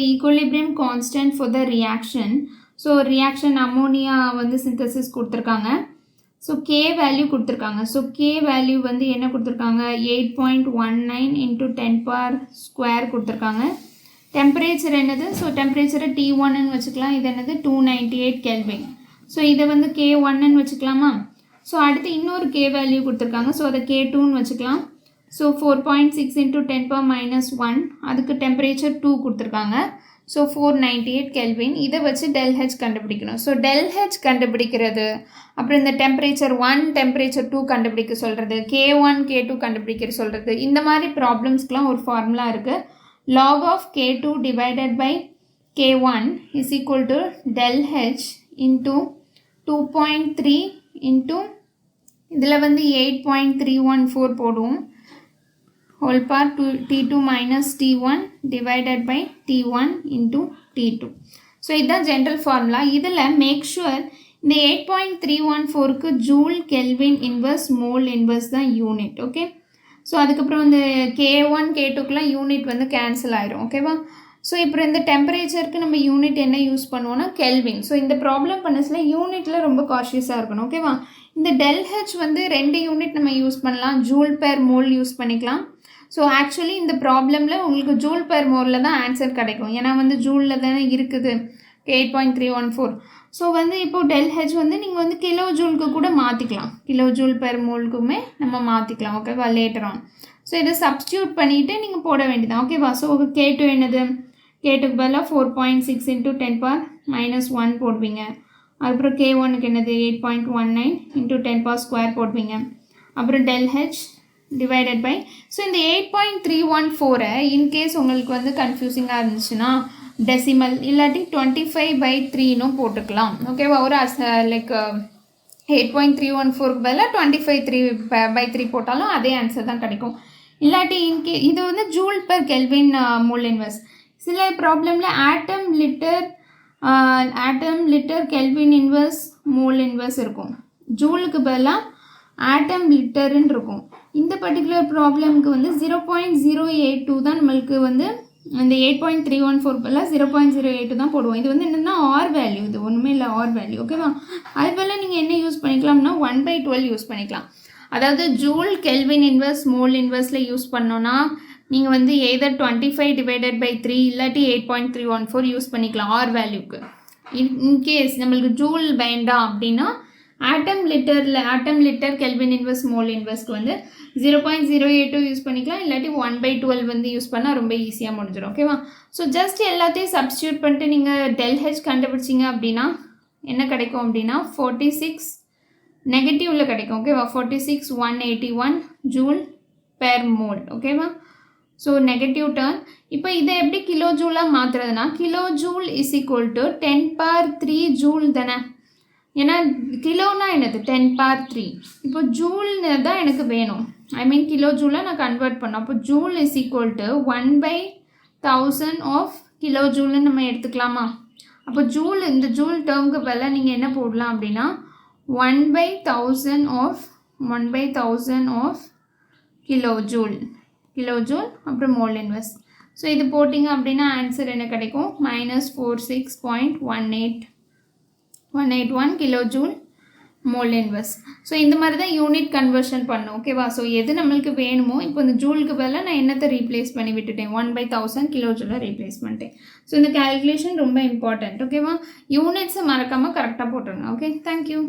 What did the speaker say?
Equilibrium constant for the reaction. So reaction ammonia வந்து synthesis கொடுத்துருக்காங்க. So K value கொடுத்துருக்காங்க. So K value வந்து என்ன கொடுத்துருக்காங்க, 8.19 × 10⁻² கொடுத்துருக்காங்க. டெம்பரேச்சர் என்னது, ஸோ டெம்பரேச்சரை T1ன்னு வச்சுக்கலாம். இது என்னது 298 கெல்வின். ஸோ இதை வந்து K1ன்னு வச்சுக்கலாமா. ஸோ அடுத்து இன்னொரு கே வேல்யூ கொடுத்துருக்காங்க. ஸோ அதை K2ன்னு வச்சுக்கலாம். ஸோ 4.6 × 10⁻⁻1 அதுக்கு டெம்பரேச்சர் 2 கொடுத்துருக்காங்க. So 498 kelvin. இதை வச்சு ΔH கண்டுபிடிக்கணும். ஸோ ΔH கண்டுபிடிக்கிறது, அப்புறம் இந்த டெம்பரேச்சர் 1 டெம்பரேச்சர் 2 கண்டுபிடிக்க சொல்கிறது, K1 K2 கண்டுபிடிக்க சொல்கிறது, இந்த மாதிரி ப்ராப்ளம்ஸ்க்கெலாம் ஒரு ஃபார்முலா இருக்குது. log of K2 divided by K1 is equal to ΔH into 2.3 into இதில் வந்து 8.314 போடுவோம் whole part T2 minus T1 divided by T1 into T2. So இதுதான் ஜென்ரல் ஃபார்முலா. இதில் மேக் ஷுவர் இந்த 8.314க்கு joule kelvin inverse mole inverse தான் unit. Okay, so அதுக்கப்புறம் இந்த K1 K2க்குலாம் யூனிட் வந்து கேன்சல் ஆயிரும். ஓகேவா. ஸோ இப்போ இந்த டெம்பரேச்சருக்கு நம்ம யூனிட் என்ன யூஸ் பண்ணுவோம்னா கெல்வின். ஸோ இந்த ப்ராப்ளம் பண்ணச்சில் யூனிட்டில் ரொம்ப காஷியஸாக இருக்கணும். ஓகேவா. இந்த ΔH வந்து 2 யூனிட் நம்ம யூஸ் பண்ணலாம், ஜூல் பெர் மோல் யூஸ் பண்ணிக்கலாம். ஸோ ஆக்சுவலி இந்த ப்ராப்ளமில் உங்களுக்கு ஜூல் பெர் மோலில் தான் ஆன்சர் கிடைக்கும், ஏன்னா வந்து ஜூலில் தானே இருக்குது 8.314. ஸோ வந்து இப்போது ΔH வந்து நீங்கள் வந்து கிலோ ஜூலுக்கு கூட மாற்றிக்கலாம், கிலோ ஜூல் பெர் மோலுக்குமே நம்ம மாற்றிக்கலாம். ஓகேவா, லேட்டர் ஆன். ஸோ இதை சப்ஸ்டியூட் பண்ணிவிட்டு நீங்கள் போட வேண்டியதான். ஓகேவா. ஸோ K2 என்னது, K2க்கு பதிலாக 4.6 × 10⁻⁻1 போடுவீங்க. அதுக்கப்புறம் K1க்கு என்னது 8.19 × 10⁻² போடுவீங்க. அப்புறம் ΔH டிவைடட் பை, ஸோ இந்த 8.314 இன்கேஸ் உங்களுக்கு வந்து கன்ஃபியூசிங்காக இருந்துச்சுன்னா டெசிமல் இல்லாட்டி 25/3னும் போட்டுக்கலாம். ஓகேவா. ஒரு லைக் 8.314க்கு பதிலாக 25/3 போட்டாலும் அதே ஆன்சர் தான் கிடைக்கும். இல்லாட்டி இது வந்து joule per kelvin mole inverse. சில ப்ராப்ளமில் atm litre kelvin inverse mole inverse இருக்கும், ஜூலுக்கு பதிலாக ஆட்டம் லிட்டருன்னு இருக்கும். இந்த பர்டிகுலர் ப்ராப்ளம்க்கு வந்து 0.082 தான் நம்மளுக்கு வந்து இந்த 8.314 பதிலாக 0.082 தான் போடுவோம். இது வந்து என்னென்னா ஆர் வேல்யூ, இது ஒன்றுமே இல்லை ஆர் வேல்யூ. ஓகேவா. அது போல் நீங்கள் என்ன யூஸ் பண்ணிக்கலாம்னா 1/12 யூஸ் பண்ணிக்கலாம். அதாவது ஜூல் கெல்வின் இன்வர்ஸ் மோல் இன்வர்ஸில் யூஸ் பண்ணோன்னா நீங்கள் வந்து எய்தர் 25/3 இல்லாட்டி 8.314 யூஸ் பண்ணிக்கலாம் ஆர் வேல்யூக்கு. இன்கேஸ் நம்மளுக்கு ஜூல் வேண்டாம் அப்படின்னா atm litre kelvin inverse mole இன்வர்ஸ்க்கு வந்து 0.082 யூஸ் பண்ணிக்கலாம், இல்லாட்டி 1/12 வந்து யூஸ் பண்ணால் ரொம்ப ஈஸியாக முடிஞ்சிடும். ஓகேவா. ஸோ ஜஸ்ட் எல்லாத்தையும் சப்ஸ்டியூட் பண்ணிட்டு நீங்கள் ΔH கண்டுபிடிச்சிங்க அப்படின்னா என்ன கிடைக்கும் அப்படின்னா 46 நெகட்டிவில் கிடைக்கும். ஓகேவா. 46,181 ஜூல் பெர் மோல். ஓகேவா. So negative turn. இப்போ இதை எப்படி கிலோ ஜூலாக மாற்றுறதுனா kilo joule is equal to 10⁻³ joule தானே, ஏன்னா கிலோனா என்னது 10⁻3. இப்போ ஜூல் தான் எனக்கு வேணும், ஐ மீன் கிலோ ஜூலை நான் கன்வெர்ட் பண்ணோம். அப்போ joule is equal to 1/1000 of kilo ஜூல்னு நம்ம எடுத்துக்கலாமா. அப்போ ஜூல், இந்த ஜூல் டேர்முக்கு பதிலாக நீங்கள் என்ன போடலாம் அப்படின்னா 1/1000 ஆஃப் கிலோ ஜூல் அப்புறம் மோல் இன்வர்ஸ். ஸோ இது போட்டிங்க அப்படின்னா ஆன்சர் என்ன கிடைக்கும், -46.181 kilo joule mole inverse. So இந்த மாதிரி தான் யூனிட் கன்வர்ஷன் பண்ணும். ஓகேவா. ஸோ எது நம்மளுக்கு வேணுமோ, இப்போ இந்த ஜூலுக்கு பதிலாக நான் என்னத்தை ரீப்ளேஸ் பண்ணி விட்டுட்டேன், 1/1000 கிலோ ஜூலை ரீப்ளேஸ் பண்ணிட்டேன். ஸோ இந்த கேல்குலேஷன் ரொம்ப இம்பார்ட்டண்ட். ஓகேவா. யூனிட்ஸை மறக்காமல் கரெக்டாக போட்டுருங்க. Okay, thank you.